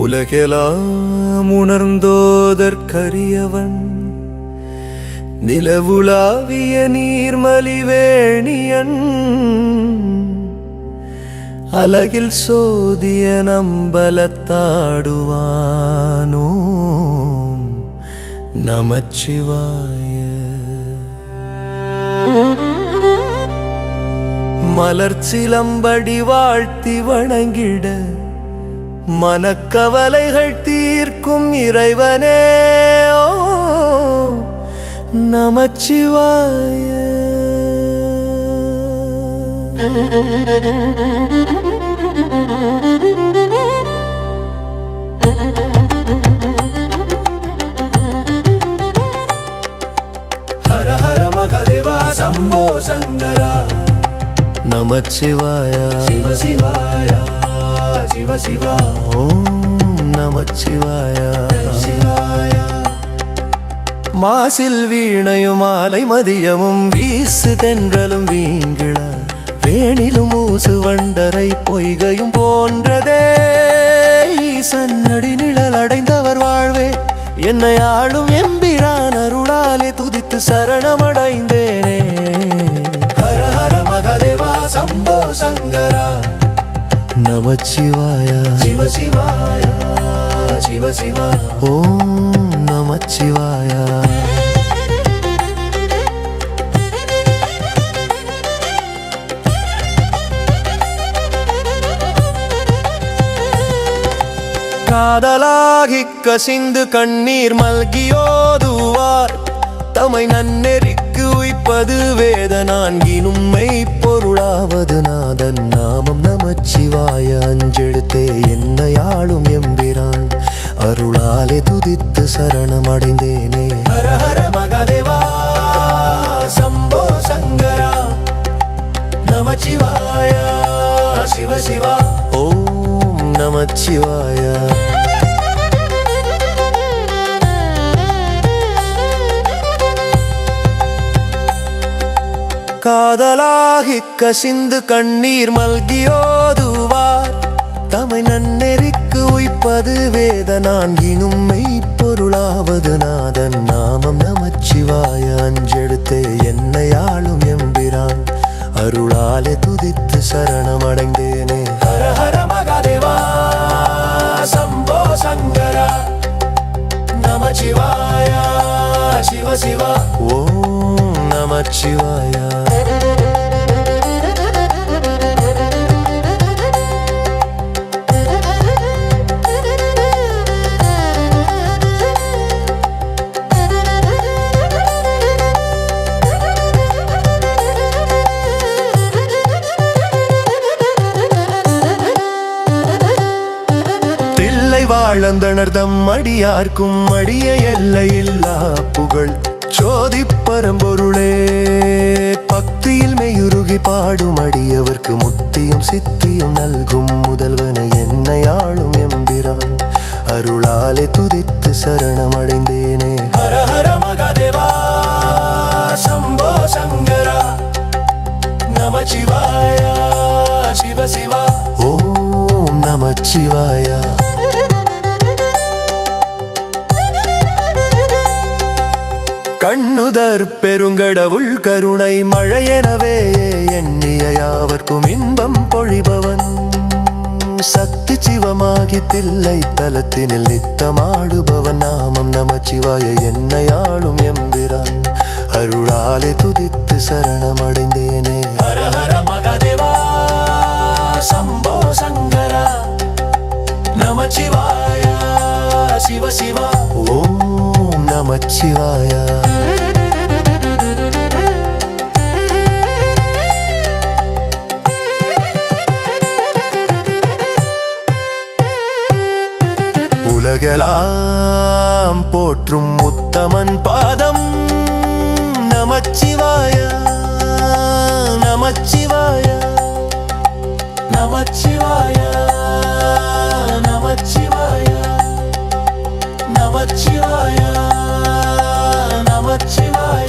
உலகெலாம் உணர்ந்தோதற்கரியவன் நிலவுலாவிய நீர்மலிவேணியன் அலகில் சோதிய நம்பலத்தாடுவானோ நமச்சிவாய. மலர்ச்சிலம்படி வாழ்த்தி வணங்கிட மனக்கவலைகள் தீர்க்கும் இறைவனே ஓ நமச்சிவாய. ஹர ஹர மகதேவா சம்போ சங்கரா நமச்சிவாய. சிவ சிவாய சிவ சிவா ஓம் நமச்சிவாய. மாசில் வீணையும் மாலை மதியமும் வீசு தென்றலும் வீங்கிழ வேணிலும் ஊசு வண்டரை பொய்கையும் போன்றதே ஈசன்னடி நிழல் அடைந்தவர் வாழ்வே என்னை ஆளும் எம்பிரான் அருளாலே துதித்து சரணமடைந்தேனே. ஹர ஹர மகதேவா சம்போ சங்கரா நமச்சிவாய. சிவ சிவாய சிவ சிவா ஓம் நமச்சிவாய. காதலாகி கசிந்து கண்ணீர் மல்கியோதுவார் தமை நன்னெறிக்கு உய்ப்பது வேத நான்கினும் மெய்ப்பொருளாவது நாதன் நாமம் நமச்சிவாய. அஞ்செழுத்தே என்னை ஆளும் எம்பிரான் அருளாலே துதித்து சரணமடைந்தேனே. ஹர ஹர மகதேவா சம்போ சங்கரா நமச்சிவாய. சிவ சிவா ஓம் நமச்சிவாய. காதலாகி கசிந்து கண்ணீர் மல்கியோதுவார் தமை நன்னெறிக்கு உய்ப்பது வேத நான்கினும் மெய்ப்பொருளாவது நாதன் நாமம் நமச்சிவாய. அஞ்செழுத்தே என்னை ஆளும் எம்பிரான் அருளாலே துதித்து சரணமடைந்தேனே. ஹர ஹர மகதேவா சம்போ சங்கரா நமச்சிவாய. சிவ சிவா ஓம் நமச்சிவாய. வாழந்தனர் தம் அடியார்க்கும் அடிய எல்லையில்லா புகழ் சோதி பரம்பொருளே பக்தியில் மெய்யுருகி பாடும் அடியவர்க்கு முத்தியும் சித்தியும் நல்கும் முதல்வனை என்னை ஆளும் எம்பிரான் அருளாலே துதித்து சரணமடைந்தேனே. ஹர ஹர மகதேவா சம்போ சங்கரா நமச்சிவாய. சிவ சிவா ஓம் நமச்சிவாய. கண்ணுதர் பெருங்கடவுள் கருணை மழையெனவே எண்ணிய யாவர்க்கும் இன்பம் பொழிபவன் சக்தி சிவமாகி தில்லை தலத்தினில் நித்தமாடுபவன் நாமம் நமச்சிவாய. என்னை ஆளும் எம்பிரான் அருளாலே துதித்து சரணமடைந்தேனே. ஹர ஹர மகதேவா சம்போ சங்கரா நமச்சிவாய. சிவ சிவா ஓம் நமச்சிவாய. உலகெல்லாம் போற்றும் உத்தமன் பாதம் நமச்சிவாய. நமச்சிவாய நமச்சிவாய நமச்சிவாய நமச்சிவாய நமச்சிவாய.